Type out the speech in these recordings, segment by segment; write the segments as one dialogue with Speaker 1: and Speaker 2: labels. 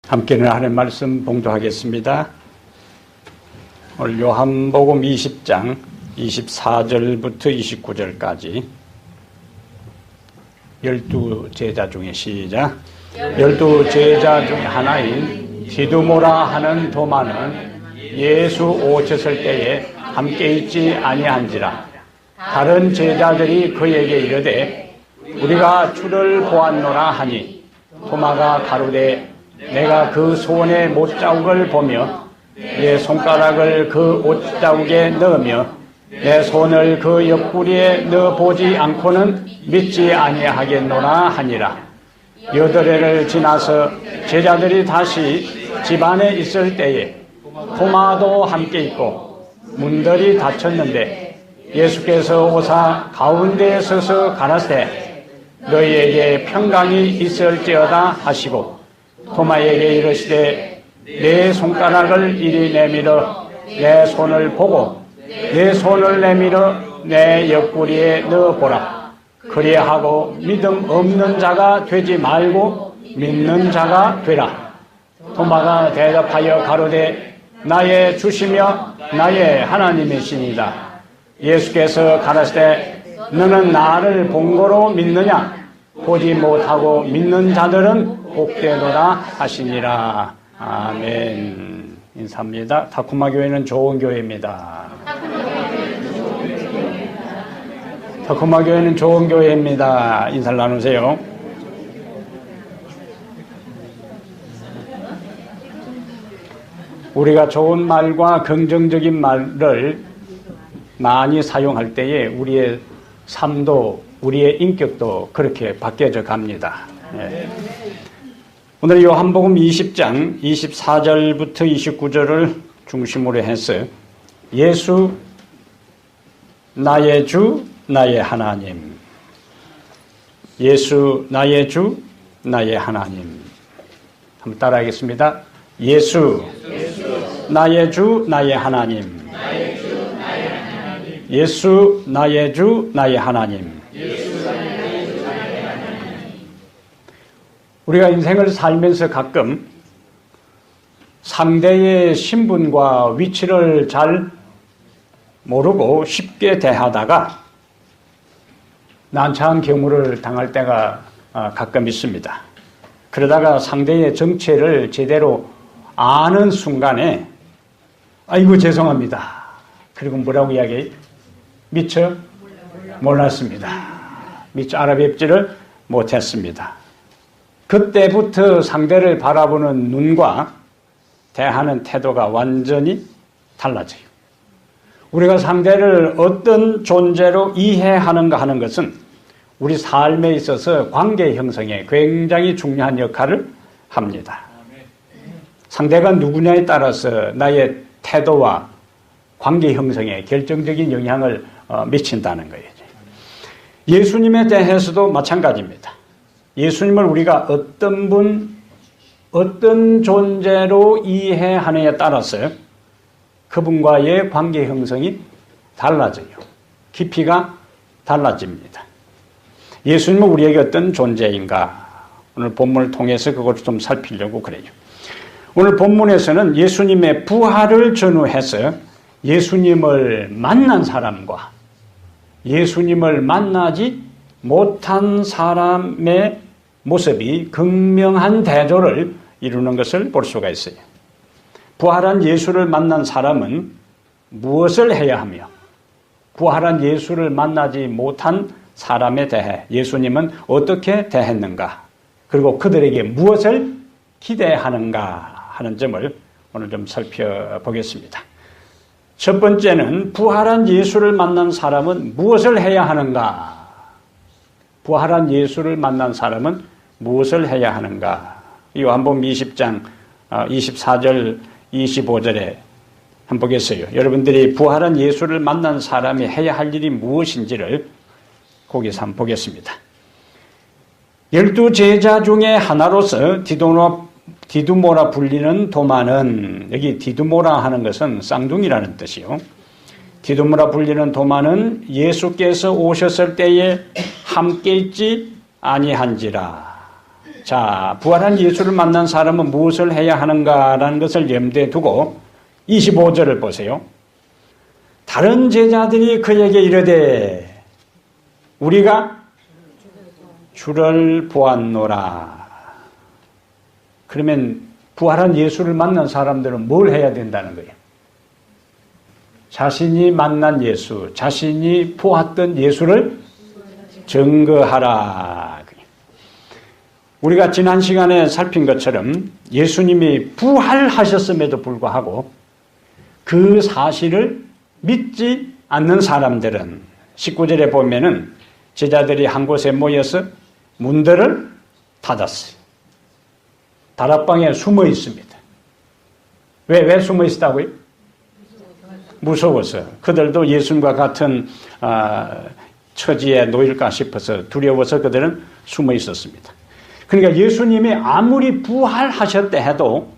Speaker 1: 함께는 하나님의 말씀 봉독하겠습니다. 오늘 요한복음 20장 24절부터 29절까지 12제자 중에 시작. 12제자 중에 하나인 디두모라 하는 도마는 예수 오셨을 때에 함께 있지 아니한지라. 다른 제자들이 그에게 이르되 우리가 주를 보았노라 하니 도마가 가로되 내가 그 손에 못자국을 보며 내 손가락을 그 못자국에 넣으며 내 손을 그 옆구리에 넣어보지 않고는 믿지 아니하겠노라 하니라. 8회를 지나서 제자들이 다시 집안에 있을 때에 도마도 함께 있고 문들이 닫혔는데 예수께서 오사 가운데에 서서 가라사대 너희에게 평강이 있을지어다 하시고 도마에게 이르시되 내 손가락을 이리 내밀어 내 손을 보고 내 손을 내밀어 내 옆구리에 넣어보라. 그리하고 믿음 없는 자가 되지 말고 믿는 자가 되라. 도마가 대답하여 가로되 나의 주시며 나의 하나님이시니이다. 예수께서 가라사대 너는 나를 본 거로 믿느냐? 보지 못하고 믿는 자들은 복되도다 하시니라. 아멘. 인사합니다. 타쿠마 교회는 좋은 교회입니다. 타쿠마 교회는 좋은 교회입니다. 인사를 나누세요. 우리가 좋은 말과 긍정적인 말을 많이 사용할 때에 우리의 삶도 우리의 인격도 그렇게 바뀌어져 갑니다. 예. 오늘 요한복음 20장 24절부터 29절을 중심으로 해서 예수 나의 주 나의 하나님, 예수 나의 주 나의 하나님. 한번 따라하겠습니다. 예수 나의 주 나의 하나님, 예수 나의 주 나의 하나님. 우리가 인생을 살면서 가끔 상대의 신분과 위치를 잘 모르고 쉽게 대하다가 난처한 경우를 당할 때가 가끔 있습니다. 그러다가 상대의 정체를 제대로 아는 순간에 아이고 죄송합니다. 그리고 뭐라고 이야기해요? 미처 몰랐습니다. 미처 알아뵙지를 못했습니다. 그때부터 상대를 바라보는 눈과 대하는 태도가 완전히 달라져요. 우리가 상대를 어떤 존재로 이해하는가 하는 것은 우리 삶에 있어서 관계 형성에 굉장히 중요한 역할을 합니다. 상대가 누구냐에 따라서 나의 태도와 관계 형성에 결정적인 영향을 미친다는 거예요. 예수님에 대해서도 마찬가지입니다. 예수님을 우리가 어떤 분, 어떤 존재로 이해하느냐에 따라서 그분과의 관계 형성이 달라져요. 깊이가 달라집니다. 예수님은 우리에게 어떤 존재인가? 오늘 본문을 통해서 그것을 좀 살피려고 그래요. 오늘 본문에서는 예수님의 부활을 전후해서 예수님을 만난 사람과 예수님을 만나지 못한 사람의 모습이 극명한 대조를 이루는 것을 볼 수가 있어요. 부활한 예수를 만난 사람은 무엇을 해야 하며 부활한 예수를 만나지 못한 사람에 대해 예수님은 어떻게 대했는가, 그리고 그들에게 무엇을 기대하는가 하는 점을 오늘 좀 살펴보겠습니다. 첫 번째는 부활한 예수를 만난 사람은 무엇을 해야 하는가? 부활한 예수를 만난 사람은 무엇을 해야 하는가? 요한복음 20장 24절 25절에 한번 보겠어요. 여러분들이 부활한 예수를 만난 사람이 해야 할 일이 무엇인지를 거기서 한번 보겠습니다. 12제자 중에 하나로서 디두모라 불리는 도마는, 여기 디두모라 하는 것은 쌍둥이라는 뜻이요. 디두모라 불리는 도마는 예수께서 오셨을 때에 함께 있지 아니한지라. 자, 부활한 예수를 만난 사람은 무엇을 해야 하는가라는 것을 염두에 두고 25절을 보세요. 다른 제자들이 그에게 이르되 우리가 주를 보았노라. 그러면 부활한 예수를 만난 사람들은 뭘 해야 된다는 거예요? 자신이 만난 예수, 자신이 보았던 예수를 증거하라. 우리가 지난 시간에 살핀 것처럼 예수님이 부활하셨음에도 불구하고 그 사실을 믿지 않는 사람들은 19절에 보면은 제자들이 한 곳에 모여서 문들을 닫았어요. 다락방에 숨어 있습니다. 왜 숨어 있다고요? 무서워서. 그들도 예수님과 같은 처지에 놓일까 싶어서 두려워서 그들은 숨어 있었습니다. 그러니까 예수님이 아무리 부활하셨다 해도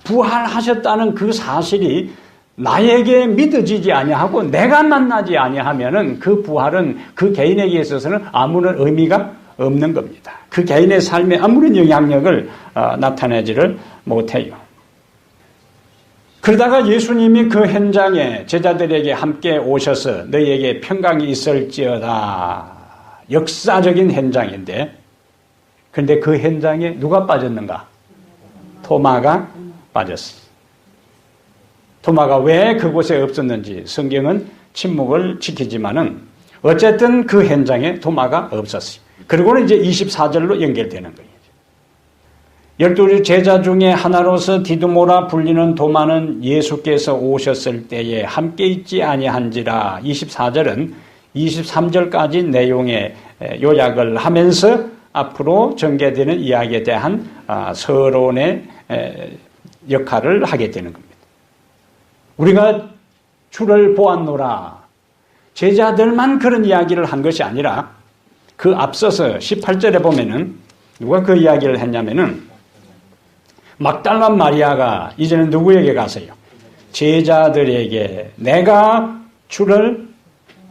Speaker 1: 부활하셨다는 그 사실이 나에게 믿어지지 아니하고 내가 만나지 아니하면은 그 부활은 그 개인에게 있어서는 아무런 의미가 없는 겁니다. 그 개인의 삶에 아무런 영향력을 나타내지를 못해요. 그러다가 예수님이 그 현장에 제자들에게 함께 오셔서 너희에게 평강이 있을지어다. 역사적인 현장인데 그런데 그 현장에 누가 빠졌는가? 토마가 빠졌어요. 토마가 왜 그곳에 없었는지 성경은 침묵을 지키지만은 어쨌든 그 현장에 토마가 없었어요. 그리고는 이제 24절로 연결되는 거예요. 12 제자 중에 하나로서 디두모라 불리는 도마는 예수께서 오셨을 때에 함께 있지 아니한지라. 24절은 23절까지 내용의 요약을 하면서 앞으로 전개되는 이야기에 대한 서론의 역할을 하게 되는 겁니다. 우리가 주를 보았노라. 제자들만 그런 이야기를 한 것이 아니라 그 앞서서 18절에 보면은 누가 그 이야기를 했냐면은 막달라 마리아가 이제는 누구에게 가서요? 제자들에게 내가 주를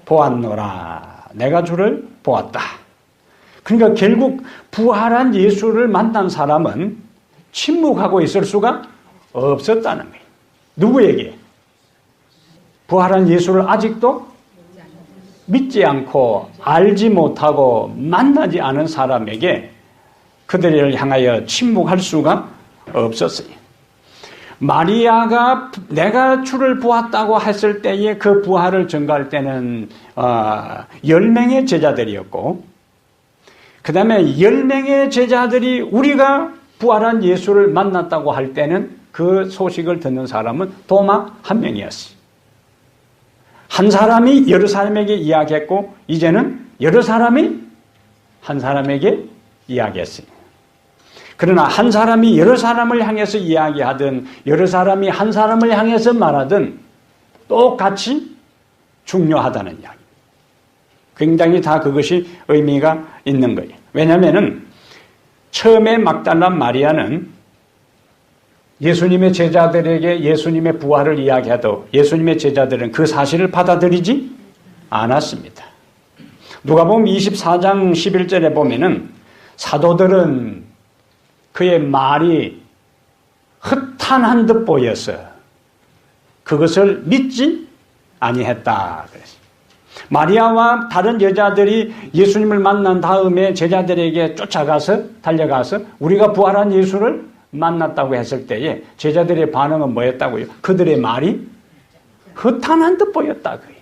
Speaker 1: 보았노라. 내가 주를 보았다. 그러니까 결국 부활한 예수를 만난 사람은 침묵하고 있을 수가 없었다는 거예요. 누구에게? 부활한 예수를 아직도 믿지 않고 알지 못하고 만나지 않은 사람에게 그들을 향하여 침묵할 수가 없었어요. 마리아가 내가 주를 보았다고 했을 때에 그 부활을 증거할 때는 10명의 제자들이었고 그 다음에 10명의 제자들이 우리가 부활한 예수를 만났다고 할 때는 그 소식을 듣는 사람은 도마 한 명이었어요. 한 사람이 여러 사람에게 이야기했고 이제는 여러 사람이 한 사람에게 이야기했어요. 그러나 한 사람이 여러 사람을 향해서 이야기하든 여러 사람이 한 사람을 향해서 말하든 똑같이 중요하다는 이야기. 굉장히 다 그것이 의미가 있는 거예요. 왜냐하면 처음에 막달라 마리아는 예수님의 제자들에게 예수님의 부활을 이야기해도 예수님의 제자들은 그 사실을 받아들이지 않았습니다. 누가복음 24장 11절에 보면은 사도들은 그의 말이 허탄한 듯 보여서 그것을 믿지 아니했다. 그랬어요. 마리아와 다른 여자들이 예수님을 만난 다음에 제자들에게 달려가서 우리가 부활한 예수를 만났다고 했을 때에 제자들의 반응은 뭐였다고요? 그들의 말이 허탄한 듯 보였다고요.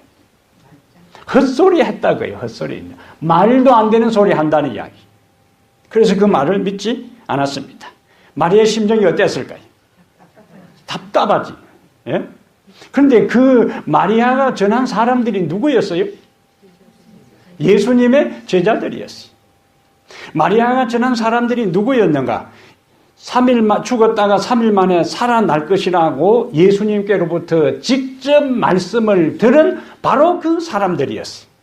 Speaker 1: 헛소리 했다고요. 헛소리. 말도 안 되는 소리 한다는 이야기. 그래서 그 말을 믿지 않았습니다. 마리아의 심정이 어땠을까요? 답답하지. 예? 그런데 그 마리아가 전한 사람들이 누구였어요? 예수님의 제자들이었어요. 마리아가 전한 사람들이 누구였는가? 죽었다가 3일 만에 살아날 것이라고 예수님께로부터 직접 말씀을 들은 바로 그 사람들이었어요.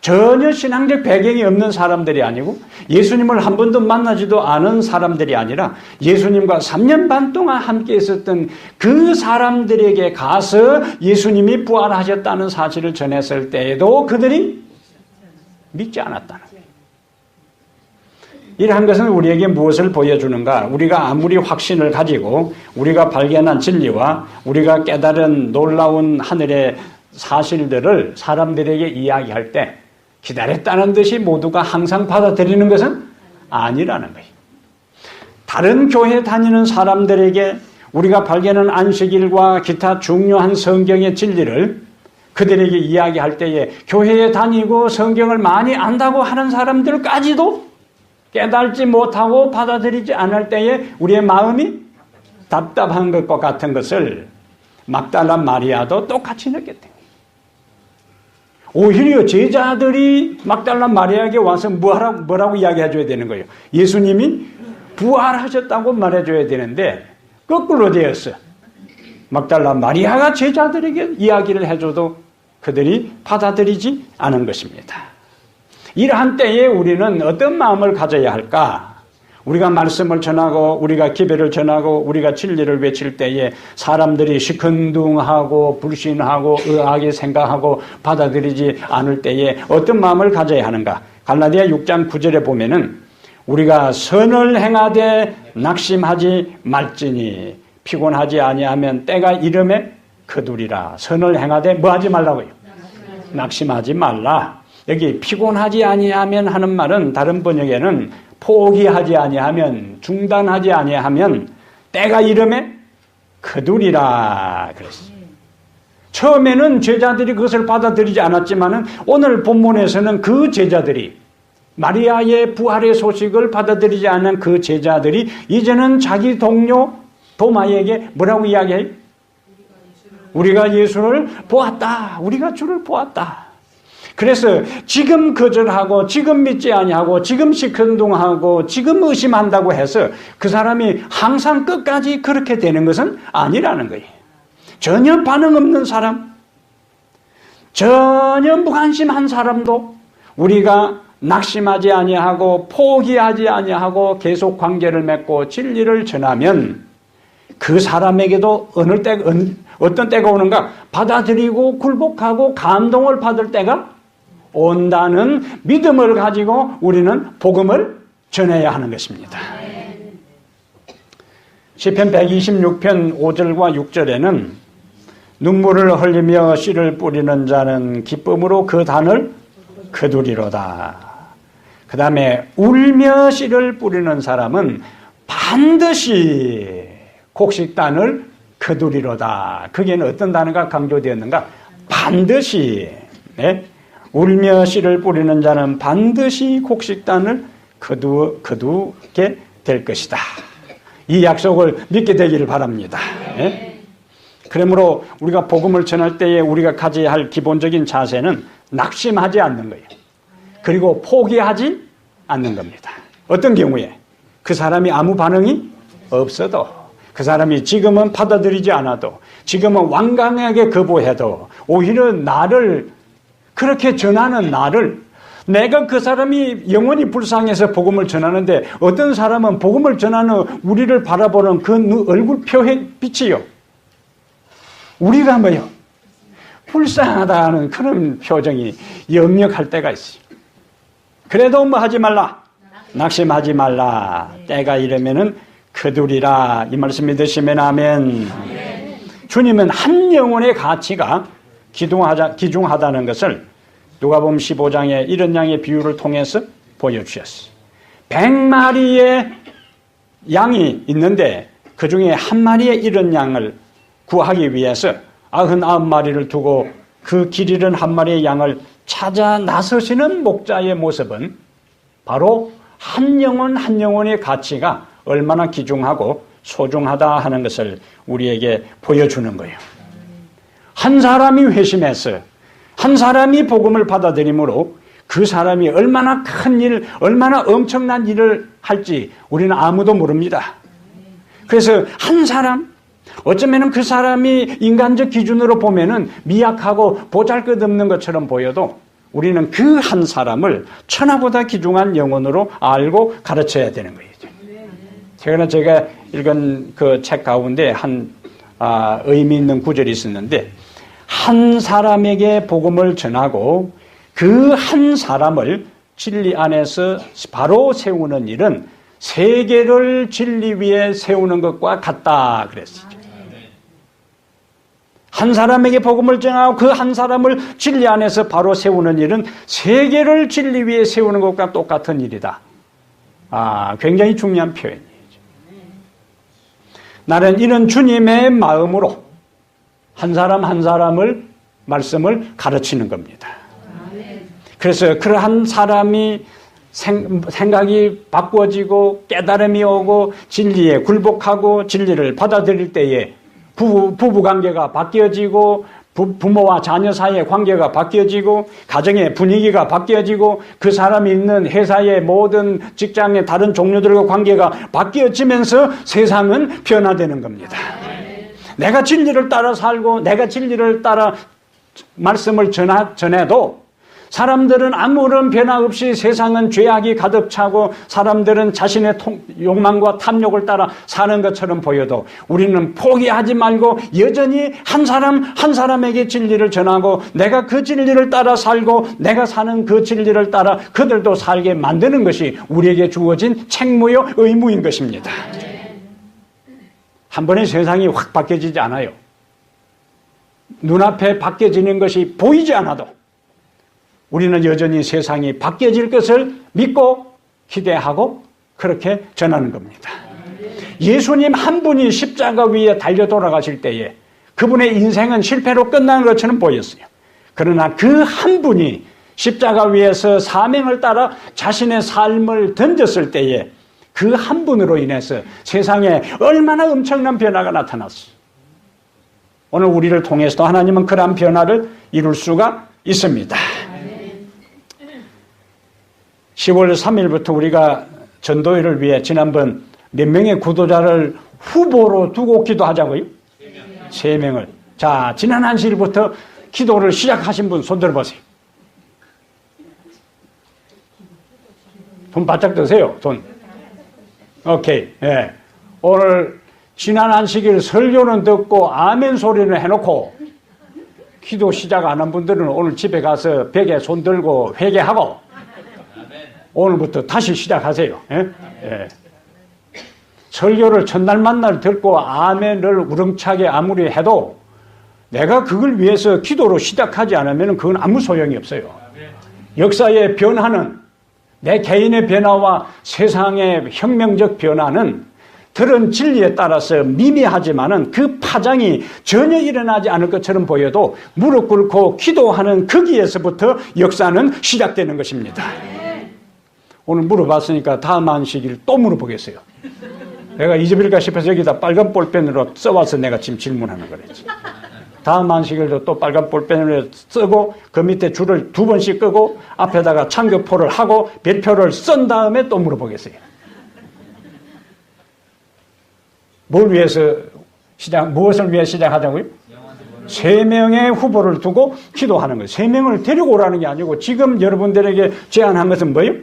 Speaker 1: 전혀 신앙적 배경이 없는 사람들이 아니고 예수님을 한 번도 만나지도 않은 사람들이 아니라 예수님과 3년 반 동안 함께 있었던 그 사람들에게 가서 예수님이 부활하셨다는 사실을 전했을 때에도 그들이 믿지 않았다는 거예요. 이러한 것은 우리에게 무엇을 보여주는가? 우리가 아무리 확신을 가지고 우리가 발견한 진리와 우리가 깨달은 놀라운 하늘의 사실들을 사람들에게 이야기할 때 기다렸다는 듯이 모두가 항상 받아들이는 것은 아니라는 거예요. 다른 교회 다니는 사람들에게 우리가 발견한 안식일과 기타 중요한 성경의 진리를 그들에게 이야기할 때에 교회에 다니고 성경을 많이 안다고 하는 사람들까지도 깨달지 못하고 받아들이지 않을 때에 우리의 마음이 답답한 것과 같은 것을 막달라 마리아도 똑같이 느꼈대요. 오히려 제자들이 막달라 마리아에게 와서 뭐라고 이야기해줘야 되는 거예요. 예수님이 부활하셨다고 말해줘야 되는데 거꾸로 되었어. 막달라 마리아가 제자들에게 이야기를 해줘도 그들이 받아들이지 않은 것입니다. 이러한 때에 우리는 어떤 마음을 가져야 할까? 우리가 말씀을 전하고 우리가 기별을 전하고 우리가 진리를 외칠 때에 사람들이 시큰둥하고 불신하고 의아하게 생각하고 받아들이지 않을 때에 어떤 마음을 가져야 하는가? 갈라디아 6장 9절에 보면은 우리가 선을 행하되 낙심하지 말지니 피곤하지 아니하면 때가 이름에 거두리라. 선을 행하되 뭐 하지 말라고요? 낙심하지 말라. 여기 피곤하지 아니하면 하는 말은 다른 번역에는 포기하지 아니하면 중단하지 아니하면 때가 이름에 거두리라 그랬어요. 처음에는 제자들이 그것을 받아들이지 않았지만은 오늘 본문에서는 그 제자들이 마리아의 부활의 소식을 받아들이지 않은 그 제자들이 이제는 자기 동료 도마에게 뭐라고 이야기해요? 우리가 예수를 보았다. 우리가 주를 보았다. 그래서 지금 거절하고 지금 믿지 아니하고 지금 시큰둥하고 지금 의심한다고 해서 그 사람이 항상 끝까지 그렇게 되는 것은 아니라는 거예요. 전혀 반응 없는 사람, 전혀 무관심한 사람도 우리가 낙심하지 아니하고 포기하지 아니하고 계속 관계를 맺고 진리를 전하면 그 사람에게도 어떤 때가 오는가? 받아들이고 굴복하고 감동을 받을 때가 온다는 믿음을 가지고 우리는 복음을 전해야 하는 것입니다. 시편 126편 5절과 6절에는 눈물을 흘리며 씨를 뿌리는 자는 기쁨으로 그 단을 거두리로다. 그 다음에 울며 씨를 뿌리는 사람은 반드시 곡식단을 거두리로다. 거기에는 어떤 단어가 강조되었는가? 반드시. 네? 울며 씨를 뿌리는 자는 반드시 곡식단을 거두게 될 것이다. 이 약속을 믿게 되기를 바랍니다. 네? 그러므로 우리가 복음을 전할 때에 우리가 가져야 할 기본적인 자세는 낙심하지 않는 거예요. 그리고 포기하지 않는 겁니다. 어떤 경우에 그 사람이 아무 반응이 없어도 그 사람이 지금은 받아들이지 않아도 지금은 완강하게 거부해도 오히려 나를 그렇게 전하는 나를 내가 그 사람이 영원히 불쌍해서 복음을 전하는데 어떤 사람은 복음을 전하는 우리를 바라보는 그 얼굴 빛이요. 우리가 뭐요? 불쌍하다는 그런 표정이 역력할 때가 있어요. 그래도 뭐 하지 말라. 낙심하지 말라. 때가 이르면은 거두리라. 이 말씀 믿으시면 아멘. 주님은 한 영혼의 가치가 기중하다는 것을 누가복음 15장에 이런 양의 비유를 통해서 보여주셨어요. 100마리의 양이 있는데 그 중에 한 마리의 이런 양을 구하기 위해서 99마리를 두고 그 길 잃은 한 마리의 양을 찾아 나서시는 목자의 모습은 바로 한 영혼 한 영혼의 가치가 얼마나 귀중하고 소중하다 하는 것을 우리에게 보여주는 거예요. 한 사람이 회심해서 한 사람이 복음을 받아들이므로 그 사람이 얼마나 큰 일, 얼마나 엄청난 일을 할지 우리는 아무도 모릅니다. 그래서 한 사람, 어쩌면 그 사람이 인간적 기준으로 보면은 미약하고 보잘것없는 것처럼 보여도 우리는 그 한 사람을 천하보다 귀중한 영혼으로 알고 가르쳐야 되는 거예요. 최근에 제가 읽은 그 책 가운데 한 의미 있는 구절이 있었는데 한 사람에게 복음을 전하고 그 한 사람을 진리 안에서 바로 세우는 일은 세계를 진리 위에 세우는 것과 같다 그랬어요. 한 사람에게 복음을 전하고 그 한 사람을 진리 안에서 바로 세우는 일은 세계를 진리 위에 세우는 것과 똑같은 일이다. 굉장히 중요한 표현이죠. 나는 이런 주님의 마음으로 한 사람 한 사람을 말씀을 가르치는 겁니다. 그래서 그러한 사람이 생각이 바꾸어지고 깨달음이 오고 진리에 굴복하고 진리를 받아들일 때에 부부관계가 바뀌어지고 부모와 자녀 사이의 관계가 바뀌어지고 가정의 분위기가 바뀌어지고 그 사람이 있는 회사의 모든 직장의 다른 종류들과 관계가 바뀌어지면서 세상은 변화되는 겁니다. 내가 진리를 따라 살고 내가 진리를 따라 말씀을 전해도 사람들은 아무런 변화 없이 세상은 죄악이 가득 차고 사람들은 자신의 욕망과 탐욕을 따라 사는 것처럼 보여도 우리는 포기하지 말고 여전히 한 사람 한 사람에게 진리를 전하고 내가 그 진리를 따라 살고 내가 사는 그 진리를 따라 그들도 살게 만드는 것이 우리에게 주어진 책무요 의무인 것입니다. 한 번에 세상이 확 바뀌어지지 않아요. 눈앞에 바뀌어지는 것이 보이지 않아도 우리는 여전히 세상이 바뀌어질 것을 믿고 기대하고 그렇게 전하는 겁니다. 예수님 한 분이 십자가 위에 달려 돌아가실 때에 그분의 인생은 실패로 끝나는 것처럼 보였어요. 그러나 그 한 분이 십자가 위에서 사명을 따라 자신의 삶을 던졌을 때에 그 한 분으로 인해서 세상에 얼마나 엄청난 변화가 나타났어요. 오늘 우리를 통해서도 하나님은 그러한 변화를 이룰 수가 있습니다. 10월 3일부터 우리가 전도회를 위해 지난번 몇 명의 구도자를 후보로 두고 기도하자고요? 3명을. 자, 지난 안식일부터 기도를 시작하신 분 손 들어보세요. 돈 바짝 드세요, 돈. 오케이. 예. 오늘 지난 안식일 설교는 듣고 아멘 소리는 해놓고 기도 시작 안 한 분들은 오늘 집에 가서 벽에 손 들고 회개하고 오늘부터 다시 시작하세요. 예? 예. 설교를 첫날 만날 듣고 아멘을 우렁차게 아무리 해도 내가 그걸 위해서 기도로 시작하지 않으면 그건 아무 소용이 없어요. 역사의 변화는 내 개인의 변화와 세상의 혁명적 변화는 들은 진리에 따라서 미미하지만은 그 파장이 전혀 일어나지 않을 것처럼 보여도 무릎 꿇고 기도하는 거기에서부터 역사는 시작되는 것입니다. 오늘 물어봤으니까 다음 안식일 또 물어보겠어요. 내가 잊어버릴까 싶어서 여기다 빨간 볼펜으로 써와서 내가 지금 질문하는 거랬지. 다음 안식일도 또 빨간 볼펜으로 쓰고 그 밑에 줄을 2번씩 끄고 앞에다가 창교포를 하고 별표를 쓴 다음에 또 물어보겠어요. 무엇을 위해 시작하자고요? 3명의 후보를 두고 기도하는 거예요. 3명을 데리고 오라는 게 아니고 지금 여러분들에게 제안한 것은 뭐예요?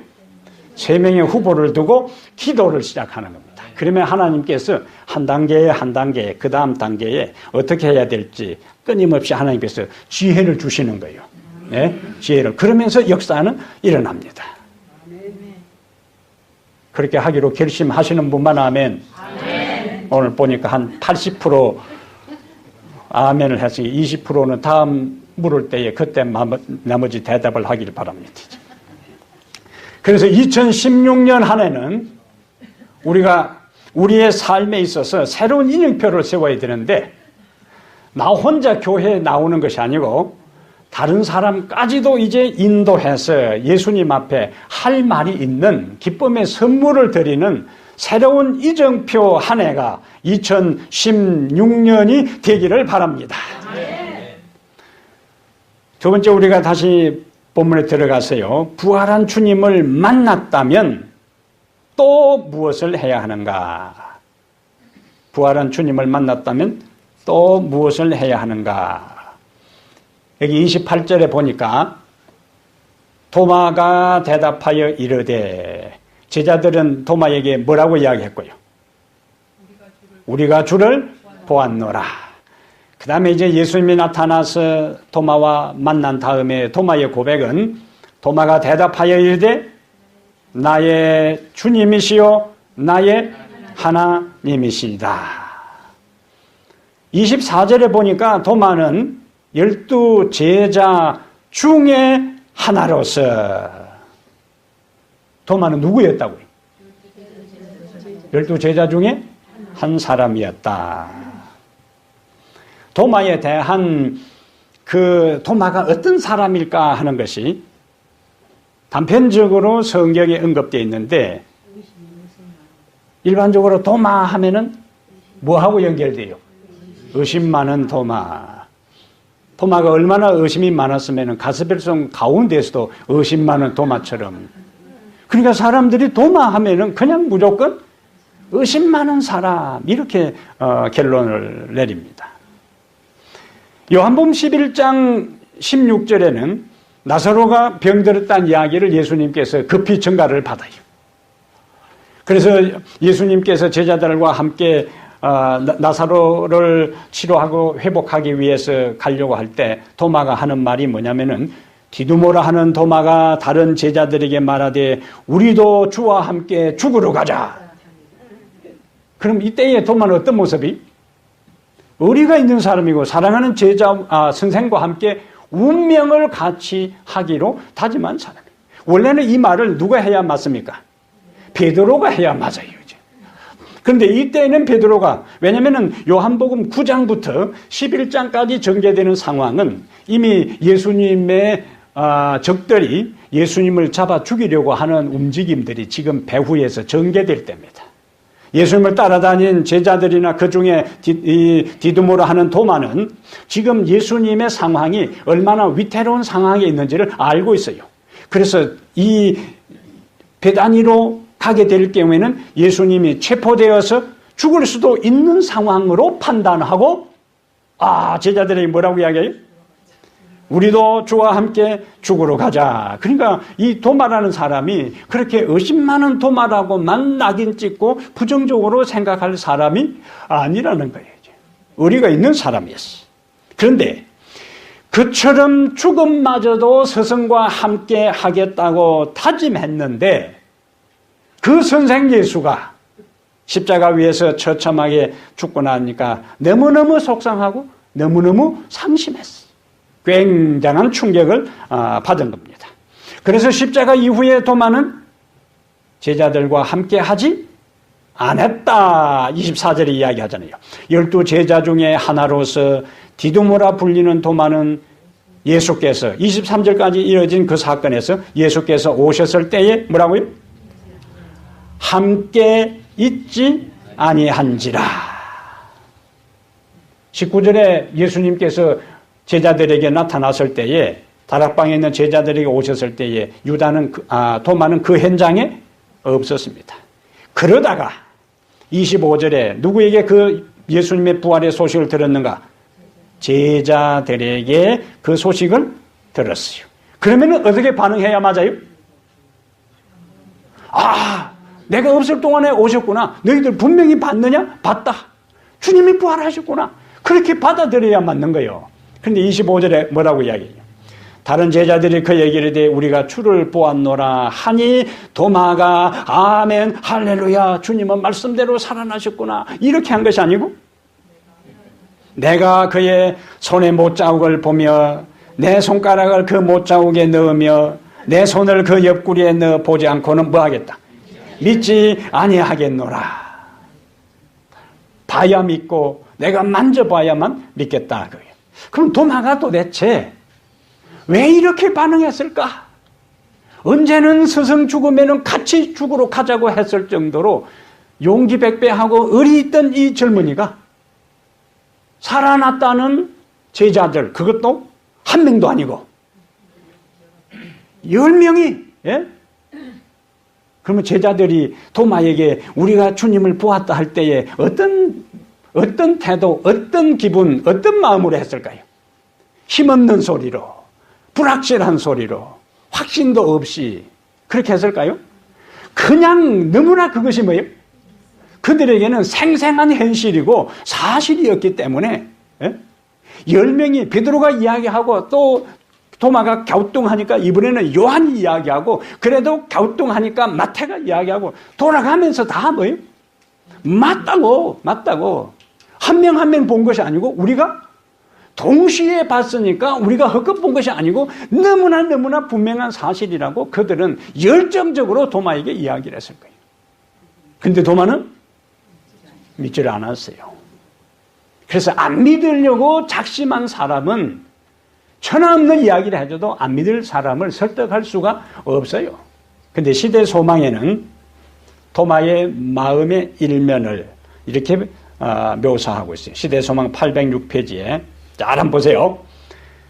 Speaker 1: 3명의 후보를 두고 기도를 시작하는 겁니다. 그러면 하나님께서 한 단계에 한 단계에 그 다음 단계에 어떻게 해야 될지 끊임없이 하나님께서 지혜를 주시는 거예요. 네? 지혜를. 그러면서 역사는 일어납니다. 그렇게 하기로 결심하시는 분만 아멘. 오늘 보니까 한 80% 아멘을 했으니 20%는 다음 물을 때에 그때 나머지 대답을 하길 바랍니다. 그래서 2016년 한 해는 우리가 우리의 삶에 있어서 새로운 인형표를 세워야 되는데 나 혼자 교회에 나오는 것이 아니고 다른 사람까지도 이제 인도해서 예수님 앞에 할 말이 있는 기쁨의 선물을 드리는 새로운 이정표 한 해가 2016년이 되기를 바랍니다. 두 번째 우리가 다시 본문에 들어가세요. 부활한 주님을 만났다면 또 무엇을 해야 하는가? 부활한 주님을 만났다면 또 무엇을 해야 하는가? 여기 28절에 보니까 도마가 대답하여 이르되 제자들은 도마에게 뭐라고 이야기했고요? 우리가 주를 보았노라. 그 다음에 이제 예수님이 나타나서 도마와 만난 다음에 도마의 고백은 도마가 대답하여 이르되 나의 주님이시요 나의 하나님이시다. 24절에 보니까 도마는 12 제자 중에 하나로서, 도마는 누구였다고요? 12 제자 중에 한 사람이었다. 도마에 대한 그 도마가 어떤 사람일까 하는 것이 단편적으로 성경에 언급되어 있는데, 일반적으로 도마 하면은 뭐하고 연결돼요? 의심 많은 도마. 도마가 얼마나 의심이 많았으면 가스펠송 가운데서도 의심 많은 도마처럼. 그러니까 사람들이 도마 하면은 그냥 무조건 의심 많은 사람, 이렇게 결론을 내립니다. 요한복음 11장 16절에는 나사로가 병들었다는 이야기를 예수님께서 급히 전가를 받아요. 그래서 예수님께서 제자들과 함께 나사로를 치료하고 회복하기 위해서 가려고 할 때 도마가 하는 말이 뭐냐면은, 디두모라 하는 도마가 다른 제자들에게 말하되 우리도 주와 함께 죽으러 가자. 그럼 이때의 도마는 어떤 모습이? 의리가 있는 사람이고 사랑하는 선생과 함께 운명을 같이 하기로 다짐한 사람이에요. 원래는 이 말을 누가 해야 맞습니까? 베드로가 해야 맞아요. 그런데 이때는 베드로가, 왜냐하면 요한복음 9장부터 11장까지 전개되는 상황은 이미 예수님의 적들이 예수님을 잡아 죽이려고 하는 움직임들이 지금 배후에서 전개될 때입니다. 예수님을 따라다닌 제자들이나 그 중에 디두모라 하는 도마는 지금 예수님의 상황이 얼마나 위태로운 상황에 있는지를 알고 있어요. 그래서 이 베다니로 가게 될 경우에는 예수님이 체포되어서 죽을 수도 있는 상황으로 판단하고, 제자들에게 뭐라고 이야기해요? 우리도 주와 함께 죽으러 가자. 그러니까 이 도마라는 사람이 그렇게 의심 많은 도마라고만 낙인 찍고 부정적으로 생각할 사람이 아니라는 거예요. 의리가 있는 사람이었어. 그런데 그처럼 죽음마저도 스승과 함께 하겠다고 다짐했는데, 그 선생 예수가 십자가 위에서 처참하게 죽고 나니까 너무너무 속상하고 너무너무 상심했어. 굉장한 충격을 받은 겁니다. 그래서 십자가 이후에 도마는 제자들과 함께 하지 않았다. 24절에 이야기하잖아요. 12 제자 중에 하나로서 디두모라 불리는 도마는 예수께서 23절까지 이어진 그 사건에서 예수께서 오셨을 때에 뭐라고요? 함께 있지 아니한지라. 19절에 예수님께서 제자들에게 나타났을 때에, 다락방에 있는 제자들에게 오셨을 때에 도마는 그 현장에 없었습니다. 그러다가 25절에 누구에게 그 예수님의 부활의 소식을 들었는가? 제자들에게 그 소식을 들었어요. 그러면 어떻게 반응해야 맞아요? 내가 없을 동안에 오셨구나. 너희들 분명히 봤느냐? 봤다. 주님이 부활하셨구나. 그렇게 받아들여야 맞는 거예요. 그런데 25절에 뭐라고 이야기해요? 다른 제자들이 그 얘기를 해 우리가 주를 보았노라 하니 도마가 아멘 할렐루야 주님은 말씀대로 살아나셨구나 이렇게 한 것이 아니고, 내가 그의 손의 못자국을 보며 내 손가락을 그 못자국에 넣으며 내 손을 그 옆구리에 넣어 보지 않고는 뭐 하겠다? 믿지 아니하겠노라. 봐야 믿고 내가 만져봐야만 믿겠다. 그럼 도마가 도대체 왜 이렇게 반응했을까? 언제는 스승 죽으면 같이 죽으러 가자고 했을 정도로 용기백배하고 의리 있던 이 젊은이가 살아났다는 제자들, 그것도 한 명도 아니고 10명이, 그러면 제자들이 도마에게 우리가 주님을 보았다 할 때에 어떤 태도, 어떤 기분, 어떤 마음으로 했을까요? 힘없는 소리로, 불확실한 소리로, 확신도 없이 그렇게 했을까요? 그냥 너무나 그것이 뭐예요? 그들에게는 생생한 현실이고 사실이었기 때문에 10명이 베드로가 이야기하고 또 도마가 갸우뚱하니까 이번에는 요한이 이야기하고, 그래도 갸우뚱하니까 마태가 이야기하고, 돌아가면서 다 뭐예요? 맞다고. 한 명 한 명 본 것이 아니고 우리가 동시에 봤으니까 우리가 헛것 본 것이 아니고 너무나 분명한 사실이라고 그들은 열정적으로 도마에게 이야기를 했을 거예요. 근데 도마는 믿지를 않았어요. 그래서 안 믿으려고 작심한 사람은 천하없는 이야기를 해줘도 안 믿을 사람을 설득할 수가 없어요. 근데 시대 소망에는 도마의 마음의 일면을 이렇게 묘사하고 있어요. 시대 소망 806페이지에. 자, 한번 보세요.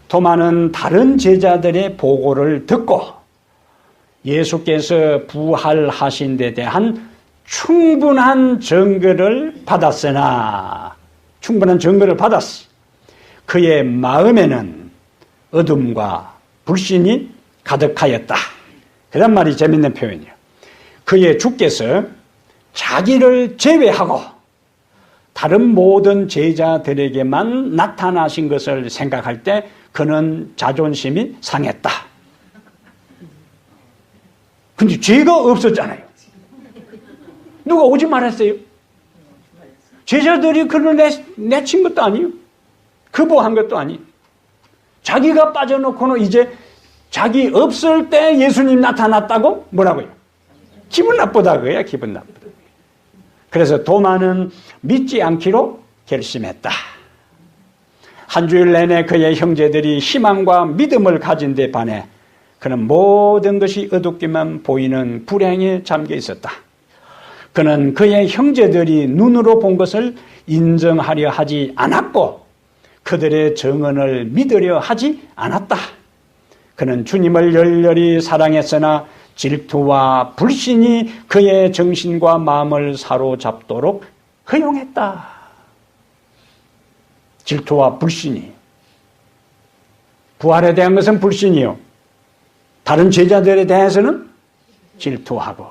Speaker 1: 도마는 다른 제자들의 보고를 듣고 예수께서 부활하신 데 대한 충분한 증거를 받았으나, 충분한 증거를 받았어. 그의 마음에는 어둠과 불신이 가득하였다. 그런 말이 재밌는 표현이에요. 그의 주께서 자기를 제외하고 다른 모든 제자들에게만 나타나신 것을 생각할 때 그는 자존심이 상했다. 근데 죄가 없었잖아요. 누가 오지 말았어요? 제자들이 그를 내친 것도 아니에요. 거부한 것도 아니에요. 자기가 빠져놓고는 이제 자기 없을 때 예수님 나타났다고 뭐라고요? 기분 나쁘다고요. 기분 나쁘다. 그래서 도마는 믿지 않기로 결심했다. 한 주일 내내 그의 형제들이 희망과 믿음을 가진 데 반해 그는 모든 것이 어둡게만 보이는 불행에 잠겨 있었다. 그는 그의 형제들이 눈으로 본 것을 인정하려 하지 않았고 그들의 증언을 믿으려 하지 않았다. 그는 주님을 열렬히 사랑했으나 질투와 불신이 그의 정신과 마음을 사로잡도록 허용했다. 질투와 불신이. 부활에 대한 것은 불신이요. 다른 제자들에 대해서는 질투하고.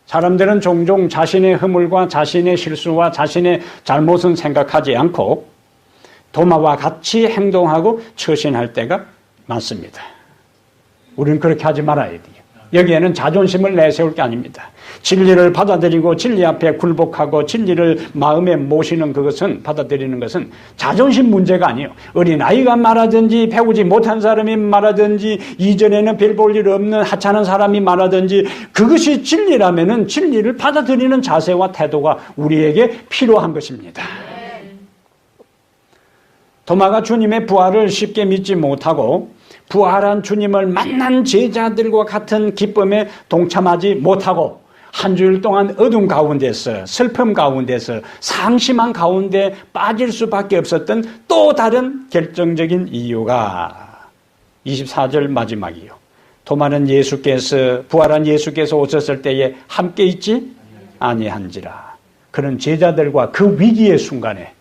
Speaker 1: 사람들은 종종 자신의 허물과 자신의 실수와 자신의 잘못은 생각하지 않고 도마와 같이 행동하고 처신할 때가 많습니다. 우리는 그렇게 하지 말아야 돼요. 여기에는 자존심을 내세울 게 아닙니다. 진리를 받아들이고 진리 앞에 굴복하고 진리를 마음에 모시는 그것은, 받아들이는 것은 자존심 문제가 아니에요. 어린아이가 말하든지 배우지 못한 사람이 말하든지 이전에는 별 볼 일 없는 하찮은 사람이 말하든지 그것이 진리라면은 진리를 받아들이는 자세와 태도가 우리에게 필요한 것입니다. 도마가 주님의 부활을 쉽게 믿지 못하고 부활한 주님을 만난 제자들과 같은 기쁨에 동참하지 못하고 한 주일 동안 어둠 가운데서, 슬픔 가운데서, 상심한 가운데 빠질 수밖에 없었던 또 다른 결정적인 이유가 24절 마지막이요. 도마는 부활한 예수께서 오셨을 때에 함께 있지 아니한지라. 그런 제자들과 그 위기의 순간에,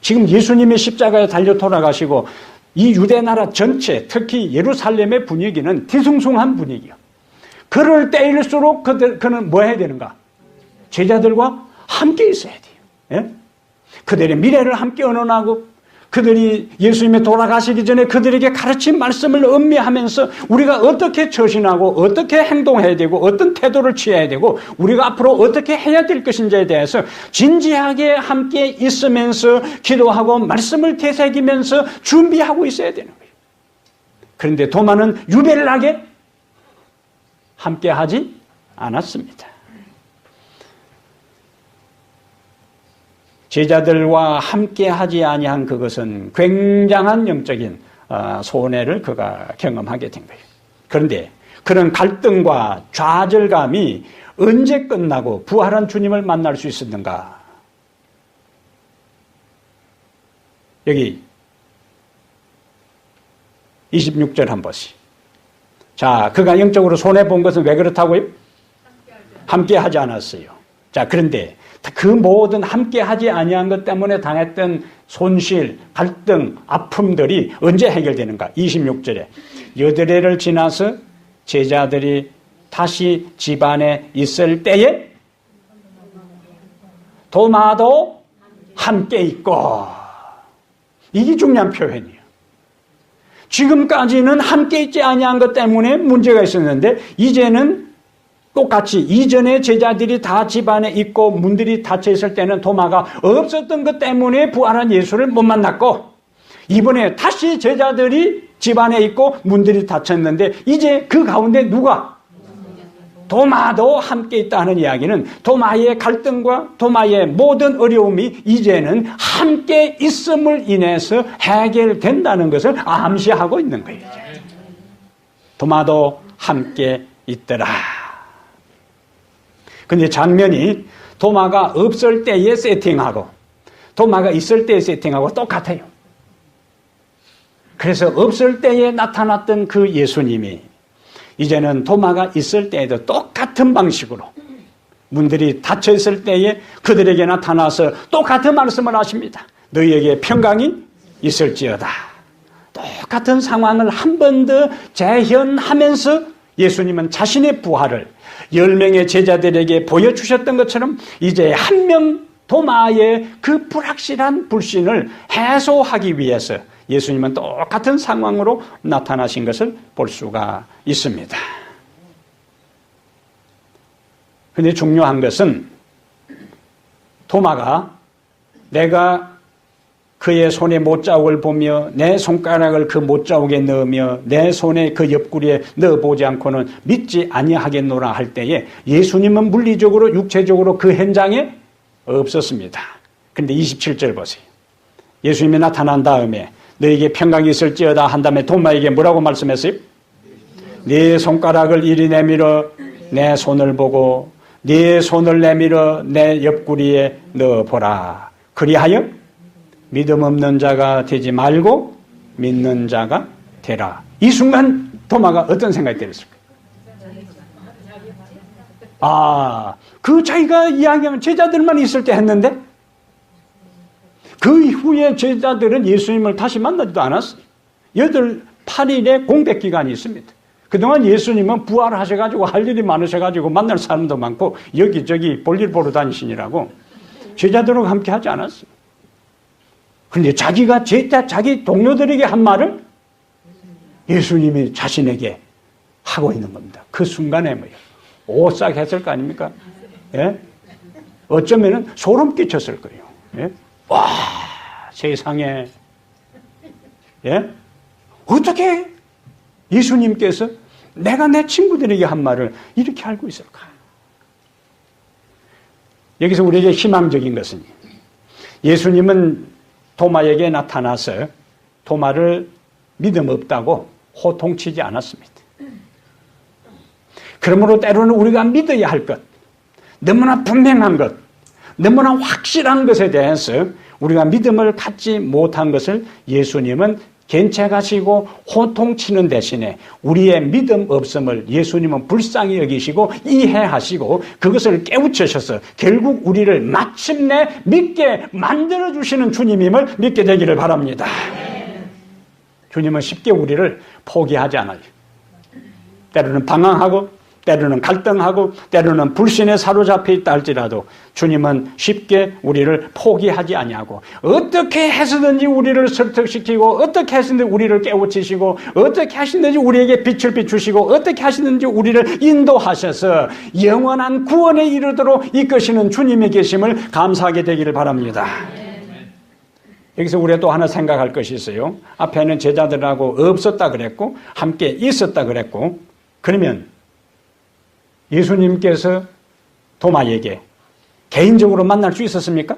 Speaker 1: 지금 예수님의 십자가에 달려 돌아가시고 이 유대 나라 전체, 특히 예루살렘의 분위기는 뒤숭숭한 분위기요. 그럴 때일수록 그는 뭐 해야 되는가? 제자들과 함께 있어야 돼요. 그들의 미래를 함께 언론하고 그들이 예수님이 돌아가시기 전에 그들에게 가르친 말씀을 음미하면서 우리가 어떻게 처신하고 어떻게 행동해야 되고 어떤 태도를 취해야 되고 우리가 앞으로 어떻게 해야 될 것인지에 대해서 진지하게 함께 있으면서 기도하고 말씀을 되새기면서 준비하고 있어야 되는 거예요. 그런데 도마는 유별나게 함께 하지 않았습니다. 제자들과 함께 하지 아니한 그것은 굉장한 영적인 손해를 그가 경험하게 된 거예요. 그런데 그런 갈등과 좌절감이 언제 끝나고 부활한 주님을 만날 수 있었는가? 여기 26절 한 번씩. 자, 그가 영적으로 손해본 것은 왜 그렇다고요? 함께 하지 않았어요. 자, 그런데 그 모든 함께 하지 아니한 것 때문에 당했던 손실, 갈등, 아픔들이 언제 해결되는가? 26절에 여드레를 지나서 제자들이 다시 집안에 있을 때에 도마도 함께 있고, 이게 중요한 표현이에요. 지금까지는 함께 있지 아니한 것 때문에 문제가 있었는데 이제는 똑같이 이전에 제자들이 다 집안에 있고 문들이 닫혀 있을 때는 도마가 없었던 것 때문에 부활한 예수를 못 만났고, 이번에 다시 제자들이 집안에 있고 문들이 닫혔는데 이제 그 가운데 누가? 도마도 함께 있다는 이야기는 도마의 갈등과 도마의 모든 어려움이 이제는 함께 있음을 인해서 해결된다는 것을 암시하고 있는 거예요. 도마도 함께 있더라. 근데 장면이 도마가 없을 때의 세팅하고 도마가 있을 때의 세팅하고 똑같아요. 그래서 없을 때에 나타났던 그 예수님이 이제는 도마가 있을 때에도 똑같은 방식으로 문들이 닫혀 있을 때에 그들에게 나타나서 똑같은 말씀을 하십니다. 너희에게 평강이 있을지어다. 똑같은 상황을 한 번 더 재현하면서 예수님은 자신의 부활을 10명의 제자들에게 보여주셨던 것처럼 이제 한 명 도마의 그 불확실한 불신을 해소하기 위해서 예수님은 똑같은 상황으로 나타나신 것을 볼 수가 있습니다. 그런데 중요한 것은 도마가 내가 그의 손에 못자국을 보며 내 손가락을 그 못자국에 넣으며 내 손에 그 옆구리에 넣어보지 않고는 믿지 아니하겠노라 할 때에 예수님은 물리적으로 육체적으로 그 현장에 없었습니다. 그런데 27절 보세요. 예수님이 나타난 다음에 너에게 평강이 있을지어다 한 다음에 도마에게 뭐라고 말씀했어요? 네 손가락을 이리 내밀어 내 손을 보고 네 손을 내밀어 내 옆구리에 넣어보라. 그리하여 믿음 없는 자가 되지 말고 믿는 자가 되라. 이 순간 도마가 어떤 생각이 들었을까요? 그 자기가 이야기하면 제자들만 있을 때 했는데 그 이후에 제자들은 예수님을 다시 만나지도 않았어요. 8일의 공백 기간이 있습니다. 그동안 예수님은 부활하셔가지고 할 일이 많으셔가지고 만날 사람도 많고 여기저기 볼일 보러 다니시느라고 제자들과 함께 하지 않았어요. 그런데 자기가 자기 동료들에게 한 말을 예수님이 자신에게 하고 있는 겁니다. 그 순간에 뭐예요? 오싹 했을 거 아닙니까? 예? 어쩌면은 소름 끼쳤을 거예요. 예? 와, 세상에. 예? 어떻게 예수님께서 내가 내 친구들에게 한 말을 이렇게 알고 있을까? 여기서 우리에게 희망적인 것은 예수님은 도마에게 나타나서 도마를 믿음 없다고 호통치지 않았습니다. 그러므로 때로는 우리가 믿어야 할 것, 너무나 분명한 것, 너무나 확실한 것에 대해서 우리가 믿음을 갖지 못한 것을 예수님은 견책하시고 호통치는 대신에 우리의 믿음 없음을 예수님은 불쌍히 여기시고 이해하시고 그것을 깨우치셔서 결국 우리를 마침내 믿게 만들어주시는 주님임을 믿게 되기를 바랍니다. 주님은 쉽게 우리를 포기하지 않아요. 때로는 방황하고 때로는 갈등하고 때로는 불신에 사로잡혀 있다 할지라도 주님은 쉽게 우리를 포기하지 아니하고 어떻게 해서든지 우리를 설득시키고 어떻게 해서든지 우리를 깨우치시고 어떻게 하시든지 우리에게 빛을 비추시고 어떻게 하시든지 우리를 인도하셔서 영원한 구원에 이르도록 이끄시는 주님의 계심을 감사하게 되기를 바랍니다. 여기서 우리가 또 하나 생각할 것이 있어요. 앞에는 제자들하고 없었다 그랬고 함께 있었다 그랬고 그러면 예수님께서 도마에게 개인적으로 만날 수 있었습니까?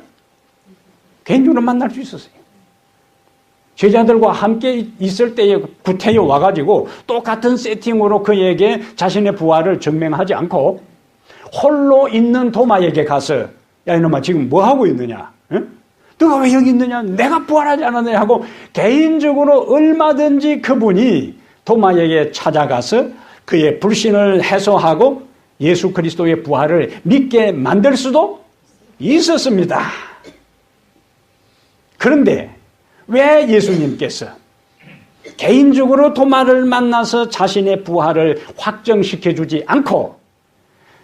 Speaker 1: 개인적으로 만날 수 있었어요. 제자들과 함께 있을 때에 구태여 와가지고 똑같은 세팅으로 그에게 자신의 부활을 증명하지 않고 홀로 있는 도마에게 가서 야 이놈아 지금 뭐하고 있느냐? 응? 너가 왜 여기 있느냐? 내가 부활하지 않았느냐 하고 개인적으로 얼마든지 그분이 도마에게 찾아가서 그의 불신을 해소하고 예수 그리스도의 부활을 믿게 만들 수도 있었습니다. 그런데 왜 예수님께서 개인적으로 도마를 만나서 자신의 부활을 확정시켜 주지 않고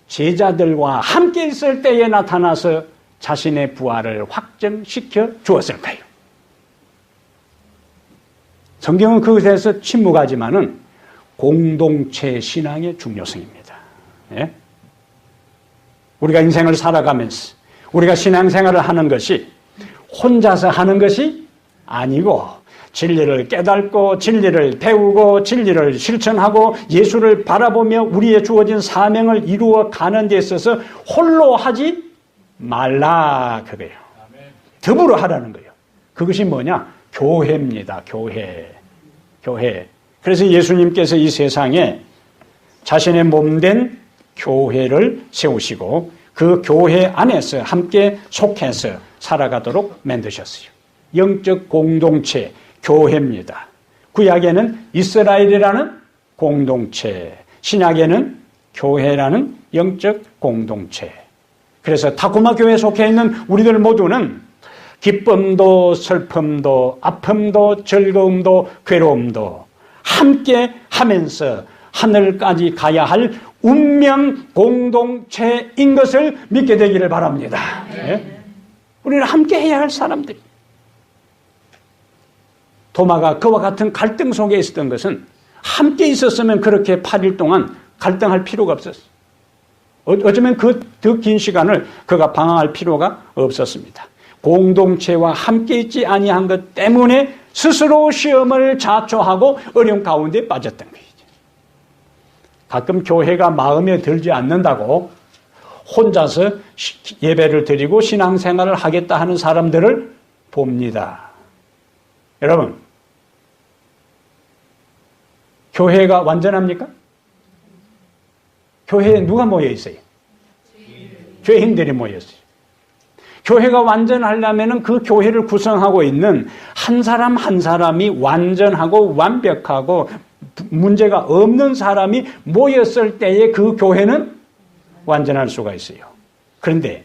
Speaker 1: 제자들과 함께 있을 때에 나타나서 자신의 부활을 확정시켜 주었을까요? 성경은 그것에 대해서 침묵하지만은 공동체 신앙의 중요성입니다. 예? 우리가 인생을 살아가면서 우리가 신앙생활을 하는 것이 혼자서 하는 것이 아니고 진리를 깨닫고 진리를 배우고 진리를 실천하고 예수를 바라보며 우리의 주어진 사명을 이루어 가는 데 있어서 홀로 하지 말라 그거예요. 더불어 하라는 거예요. 그것이 뭐냐? 교회입니다. 교회. 그래서 예수님께서 이 세상에 자신의 몸된 교회를 세우시고 그 교회 안에서 함께 속해서 살아가도록 만드셨어요. 영적 공동체, 교회입니다. 구약에는 이스라엘이라는 공동체, 신약에는 교회라는 영적 공동체. 그래서 타코마 교회에 속해 있는 우리들 모두는 기쁨도 슬픔도 아픔도 즐거움도 괴로움도 함께 하면서 하늘까지 가야 할 운명 공동체인 것을 믿게 되기를 바랍니다. 네? 우리는 함께 해야 할 사람들이. 도마가 그와 같은 갈등 속에 있었던 것은 함께 있었으면 그렇게 8일 동안 갈등할 필요가 없었어요. 어쩌면 그 더 긴 시간을 그가 방황할 필요가 없었습니다. 공동체와 함께 있지 아니한 것 때문에 스스로 시험을 자초하고 어려움 가운데 빠졌던 거예요. 가끔 교회가 마음에 들지 않는다고 혼자서 예배를 드리고 신앙생활을 하겠다 하는 사람들을 봅니다. 여러분, 교회가 완전합니까? 교회에 누가 모여 있어요? 교회인들이 모여 있어요. 교회가 완전하려면 그 교회를 구성하고 있는 한 사람 한 사람이 완전하고 완벽하고 문제가 없는 사람이 모였을 때에 그 교회는 완전할 수가 있어요. 그런데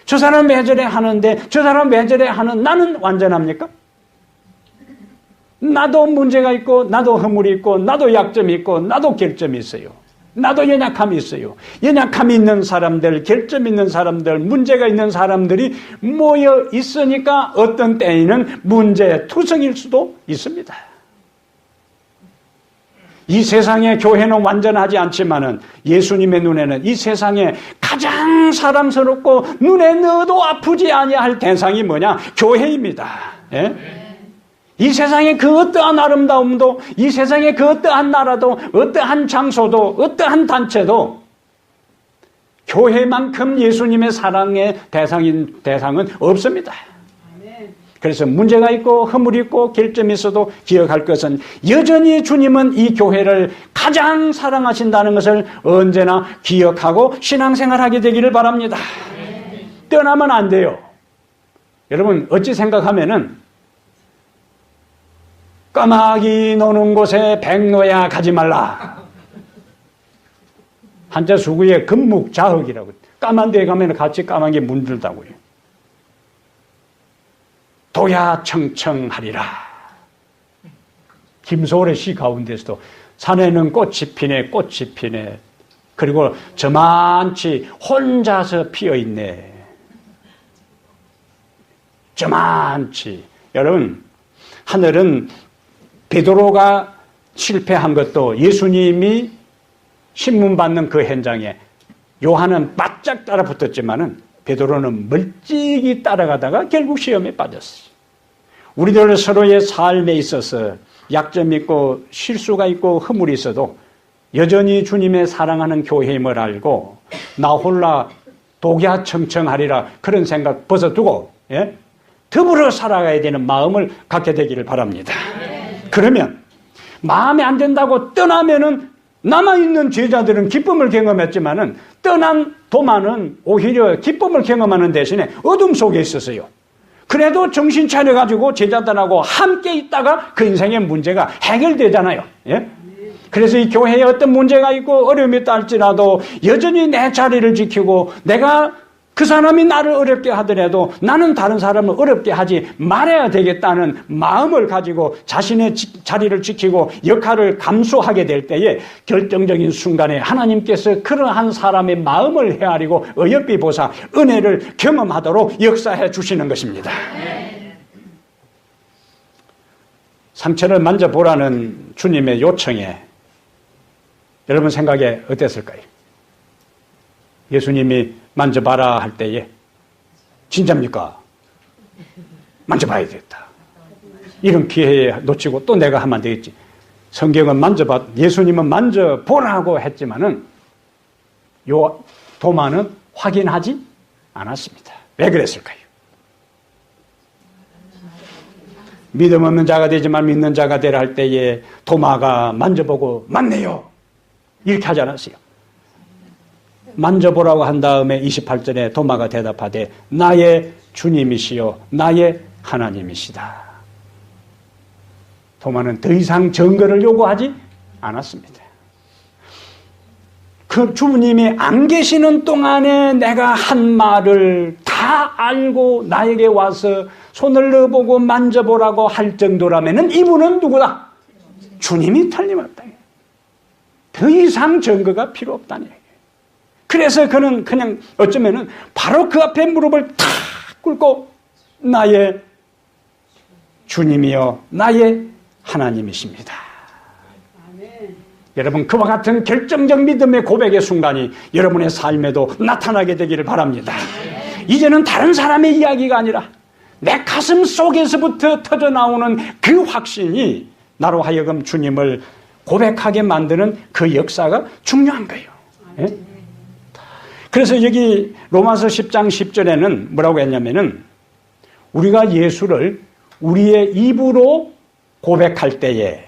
Speaker 1: 저 사람 왜 저래 하는데 저 사람 왜 저래 하는 나는 완전합니까? 나도 문제가 있고 나도 허물이 있고 나도 약점이 있고 나도 결점이 있어요. 나도 연약함이 있어요. 연약함이 있는 사람들, 결점 있는 사람들, 문제가 있는 사람들이 모여 있으니까 어떤 때에는 문제투성일 수도 있습니다. 이 세상의 교회는 완전하지 않지만은 예수님의 눈에는 이 세상에 가장 사랑스럽고 눈에 넣어도 아프지 아니할 대상이 뭐냐? 교회입니다. 예? 이 세상의 그 어떠한 아름다움도, 이 세상의 그 어떠한 나라도, 어떠한 장소도, 어떠한 단체도 교회만큼 예수님의 사랑의 대상은 없습니다. 그래서 문제가 있고 허물이 있고 결점이 있어도 기억할 것은 여전히 주님은 이 교회를 가장 사랑하신다는 것을 언제나 기억하고 신앙생활하게 되기를 바랍니다. 떠나면 안 돼요. 여러분 어찌 생각하면은 까마귀 노는 곳에 백로야 가지 말라. 한자 수구에 금묵자흑이라고. 까만 데에 가면 같이 까마귀 문들다고요. 도야청청하리라. 김소월의 시 가운데서도 산에는 꽃이 피네 꽃이 피네. 그리고 저만치 혼자서 피어있네. 저만치. 여러분 하늘은 베드로가 실패한 것도 예수님이 신문 받는 그 현장에 요한은 바짝 따라 붙었지만은 베드로는 멀찍이 따라가다가 결국 시험에 빠졌어요. 우리들 서로의 삶에 있어서 약점이 있고 실수가 있고 허물이 있어도 여전히 주님의 사랑하는 교회임을 알고 나 홀라 독야청청하리라 그런 생각 벗어두고 더불어 살아가야 되는 마음을 갖게 되기를 바랍니다. 그러면 마음에 안 든다고 떠나면은 남아있는 제자들은 기쁨을 경험했지만은 떠난 도마는 오히려 기쁨을 경험하는 대신에 어둠 속에 있었어요. 그래도 정신 차려가지고 제자들하고 함께 있다가 그 인생의 문제가 해결되잖아요. 예? 그래서 이 교회에 어떤 문제가 있고 어려움이 있다 할지라도 여전히 내 자리를 지키고 내가 그 사람이 나를 어렵게 하더라도 나는 다른 사람을 어렵게 하지 말아야 되겠다는 마음을 가지고 자신의 자리를 지키고 역할을 감수하게 될 때에 결정적인 순간에 하나님께서 그러한 사람의 마음을 헤아리고 어여삐 보사 은혜를 경험하도록 역사해 주시는 것입니다. 상처를 만져보라는 주님의 요청에 여러분 생각에 어땠을까요? 예수님이 만져봐라 할 때에 진짜입니까? 만져봐야 되겠다. 이런 기회에 놓치고 또 내가 하면 안 되겠지. 성경은 예수님은 만져보라고 했지만은 요 도마는 확인하지 않았습니다. 왜 그랬을까요? 믿음 없는 자가 되지만 믿는 자가 되라 할 때에 도마가 만져보고 맞네요. 이렇게 하지 않았어요. 만져보라고 한 다음에 28절에 도마가 대답하되 나의 주님이시요 나의 하나님이시다. 도마는 더 이상 증거를 요구하지 않았습니다. 그 주님이 안 계시는 동안에 내가 한 말을 다 알고 나에게 와서 손을 넣어보고 만져보라고 할 정도라면 이분은 누구다? 주님이 틀림없다. 더 이상 증거가 필요 없다는 얘기예요. 그래서 그는 그냥 어쩌면은 바로 그 앞에 무릎을 탁 꿇고 나의 주님이요 나의 하나님이십니다. 아멘. 여러분 그와 같은 결정적 믿음의 고백의 순간이 여러분의 삶에도 나타나게 되기를 바랍니다. 이제는 다른 사람의 이야기가 아니라 내 가슴 속에서부터 터져나오는 그 확신이 나로 하여금 주님을 고백하게 만드는 그 역사가 중요한 거예요. 예? 그래서 여기 로마서 10장 10절에는 뭐라고 했냐면은 우리가 예수를 우리의 입으로 고백할 때에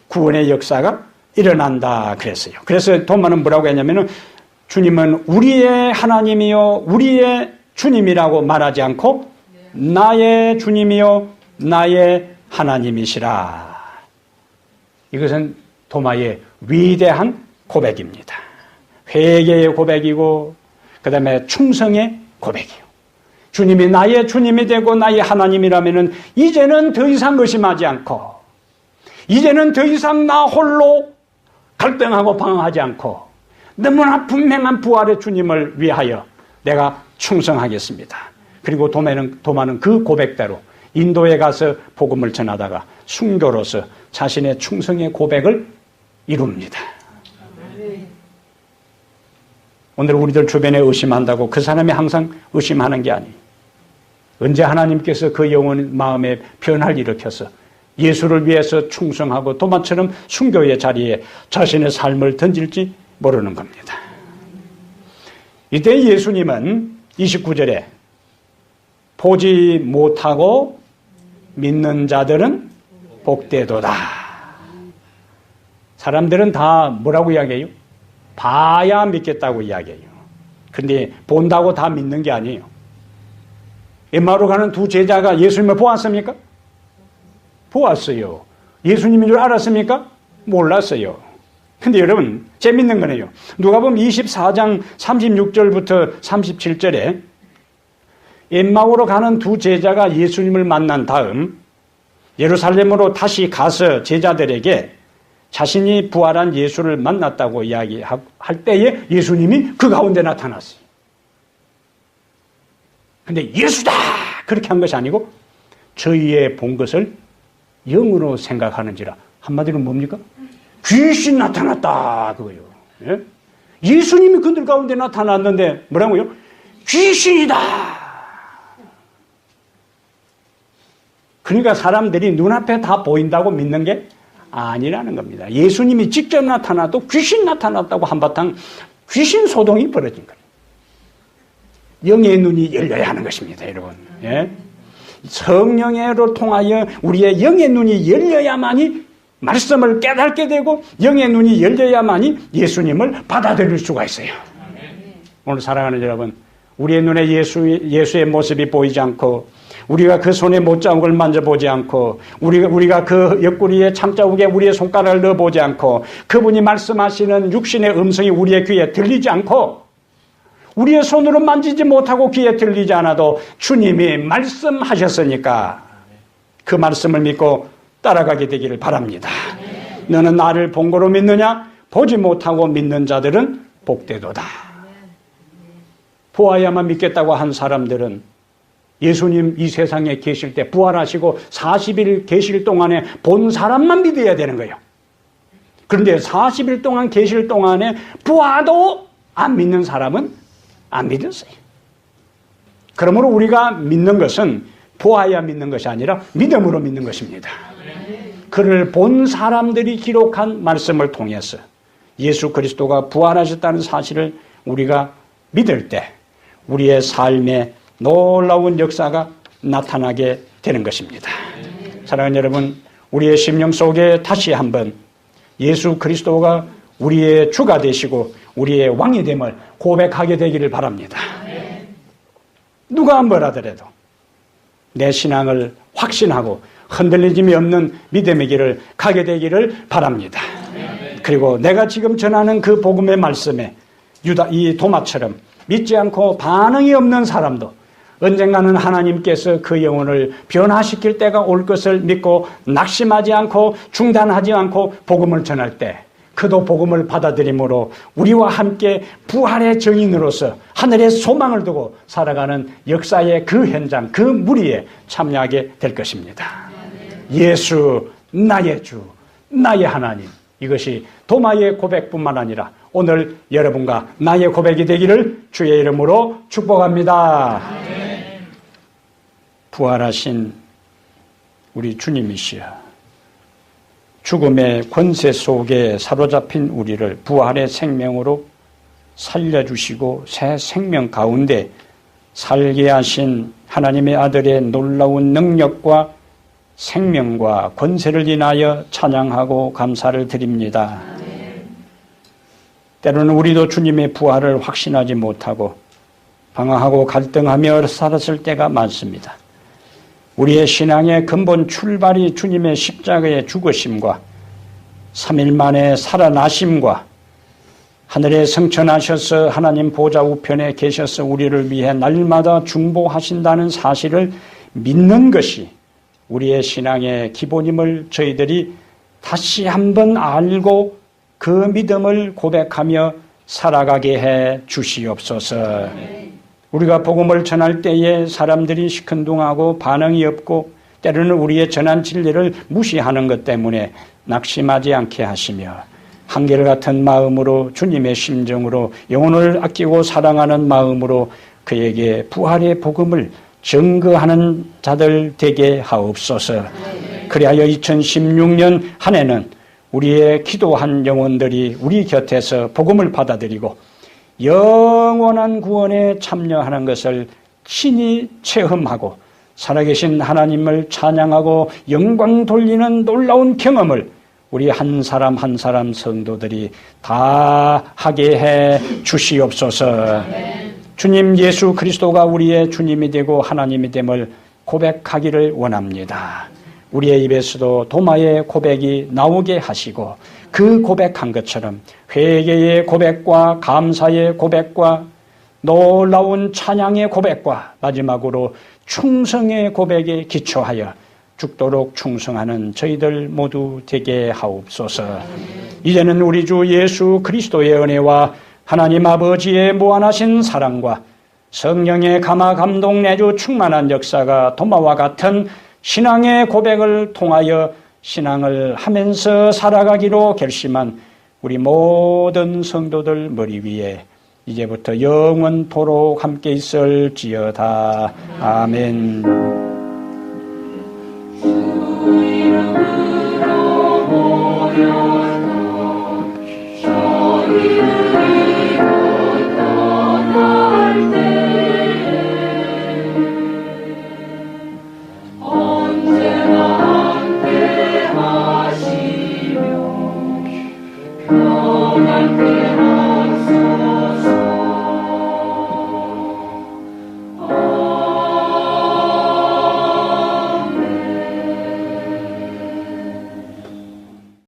Speaker 1: 구원의 역사가 일어난다 그랬어요. 그래서 도마는 뭐라고 했냐면은 주님은 우리의 하나님이요 우리의 주님이라고 말하지 않고 나의 주님이요 나의 하나님이시라. 이것은 도마의 위대한 고백입니다. 회개의 고백이고 그 다음에 충성의 고백이요. 주님이 나의 주님이 되고 나의 하나님이라면 이제는 더 이상 의심하지 않고 이제는 더 이상 나 홀로 갈등하고 방황하지 않고 너무나 분명한 부활의 주님을 위하여 내가 충성하겠습니다. 그리고 도마는 그 고백대로 인도에 가서 복음을 전하다가 순교로서 자신의 충성의 고백을 이룹니다. 오늘 우리들 주변에 의심한다고 그 사람이 항상 의심하는 게 아니에요. 언제 하나님께서 그 영혼 마음에 변화를 일으켜서 예수를 위해서 충성하고 도마처럼 순교의 자리에 자신의 삶을 던질지 모르는 겁니다. 이때 예수님은 29절에 보지 못하고 믿는 자들은 복되도다. 사람들은 다 뭐라고 이야기해요? 봐야 믿겠다고 이야기해요. 근데 본다고 다 믿는 게 아니에요. 엠마오로 가는 두 제자가 예수님을 보았습니까? 보았어요. 예수님인 줄 알았습니까? 몰랐어요. 근데 여러분 재밌는 거네요. 누가복음 24장 36절부터 37절에 엠마오로 가는 두 제자가 예수님을 만난 다음 예루살렘으로 다시 가서 제자들에게 자신이 부활한 예수를 만났다고 이야기할 때에 예수님이 그 가운데 나타났어요. 근데 예수다! 그렇게 한 것이 아니고 저희의 본 것을 영으로 생각하는지라. 한마디로 뭡니까? 귀신 나타났다 그거예요. 예? 예수님이 그들 가운데 나타났는데 뭐라고요? 귀신이다. 그러니까 사람들이 눈앞에 다 보인다고 믿는 게 아니라는 겁니다. 예수님이 직접 나타나도 귀신 나타났다고 한바탕 귀신 소동이 벌어진 거예요. 영의 눈이 열려야 하는 것입니다, 여러분. 예? 성령으로 통하여 우리의 영의 눈이 열려야만이 말씀을 깨닫게 되고 영의 눈이 열려야만이 예수님을 받아들일 수가 있어요. 오늘 사랑하는 여러분, 우리의 눈에 예수의 모습이 보이지 않고 우리가 그 손에 못자국을 만져보지 않고 우리가 그 옆구리에 참자국에 우리의 손가락을 넣어보지 않고 그분이 말씀하시는 육신의 음성이 우리의 귀에 들리지 않고 우리의 손으로 만지지 못하고 귀에 들리지 않아도 주님이 말씀하셨으니까 그 말씀을 믿고 따라가게 되기를 바랍니다. 너는 나를 본 거로 믿느냐? 보지 못하고 믿는 자들은 복되도다. 보아야만 믿겠다고 한 사람들은 예수님 이 세상에 계실 때 부활하시고 40일 계실 동안에 본 사람만 믿어야 되는 거예요. 그런데 40일 동안 계실 동안에 보아도 안 믿는 사람은 안 믿었어요. 그러므로 우리가 믿는 것은 보아야 믿는 것이 아니라 믿음으로 믿는 것입니다. 그를 본 사람들이 기록한 말씀을 통해서 예수 그리스도가 부활하셨다는 사실을 우리가 믿을 때 우리의 삶에 놀라운 역사가 나타나게 되는 것입니다. 사랑하는 여러분, 우리의 심령 속에 다시 한번 예수 그리스도가 우리의 주가 되시고 우리의 왕이 됨을 고백하게 되기를 바랍니다. 누가 뭐라더라도 내 신앙을 확신하고 흔들리짐이 없는 믿음의 길을 가게 되기를 바랍니다. 그리고 내가 지금 전하는 그 복음의 말씀에 이 도마처럼 믿지 않고 반응이 없는 사람도 언젠가는 하나님께서 그 영혼을 변화시킬 때가 올 것을 믿고 낙심하지 않고 중단하지 않고 복음을 전할 때 그도 복음을 받아들임으로 우리와 함께 부활의 증인으로서 하늘의 소망을 두고 살아가는 역사의 그 현장, 그 무리에 참여하게 될 것입니다. 예수 나의 주, 나의 하나님, 이것이 도마의 고백뿐만 아니라 오늘 여러분과 나의 고백이 되기를 주의 이름으로 축복합니다. 부활하신 우리 주님이시여, 죽음의 권세 속에 사로잡힌 우리를 부활의 생명으로 살려주시고 새 생명 가운데 살게 하신 하나님의 아들의 놀라운 능력과 생명과 권세를 인하여 찬양하고 감사를 드립니다. 때로는 우리도 주님의 부활을 확신하지 못하고 방황하고 갈등하며 살았을 때가 많습니다. 우리의 신앙의 근본 출발이 주님의 십자가의 죽으심과 3일 만에 살아나심과 하늘에 승천하셔서 하나님 보좌 우편에 계셔서 우리를 위해 날마다 중보하신다는 사실을 믿는 것이 우리의 신앙의 기본임을 저희들이 다시 한번 알고 그 믿음을 고백하며 살아가게 해 주시옵소서. 우리가 복음을 전할 때에 사람들이 시큰둥하고 반응이 없고 때로는 우리의 전한 진리를 무시하는 것 때문에 낙심하지 않게 하시며 한결같은 마음으로 주님의 심정으로 영혼을 아끼고 사랑하는 마음으로 그에게 부활의 복음을 증거하는 자들 되게 하옵소서. 그리하여 2016년 한 해는 우리의 기도한 영혼들이 우리 곁에서 복음을 받아들이고 영원한 구원에 참여하는 것을 친히 체험하고 살아계신 하나님을 찬양하고 영광 돌리는 놀라운 경험을 우리 한 사람 한 사람 성도들이 다 하게 해 주시옵소서. 주님 예수 그리스도가 우리의 주님이 되고 하나님이 됨을 고백하기를 원합니다. 우리의 입에서도 도마의 고백이 나오게 하시고 그 고백한 것처럼 회개의 고백과 감사의 고백과 놀라운 찬양의 고백과 마지막으로 충성의 고백에 기초하여 죽도록 충성하는 저희들 모두 되게 하옵소서. 이제는 우리 주 예수 그리스도의 은혜와 하나님 아버지의 무한하신 사랑과 성령의 감화 감동 내주 충만한 역사가 도마와 같은 신앙의 고백을 통하여 신앙을 하면서 살아가기로 결심한 우리 모든 성도들 머리 위에 이제부터 영원토록 함께 있을지어다. 아멘. 주 이름으로 모여서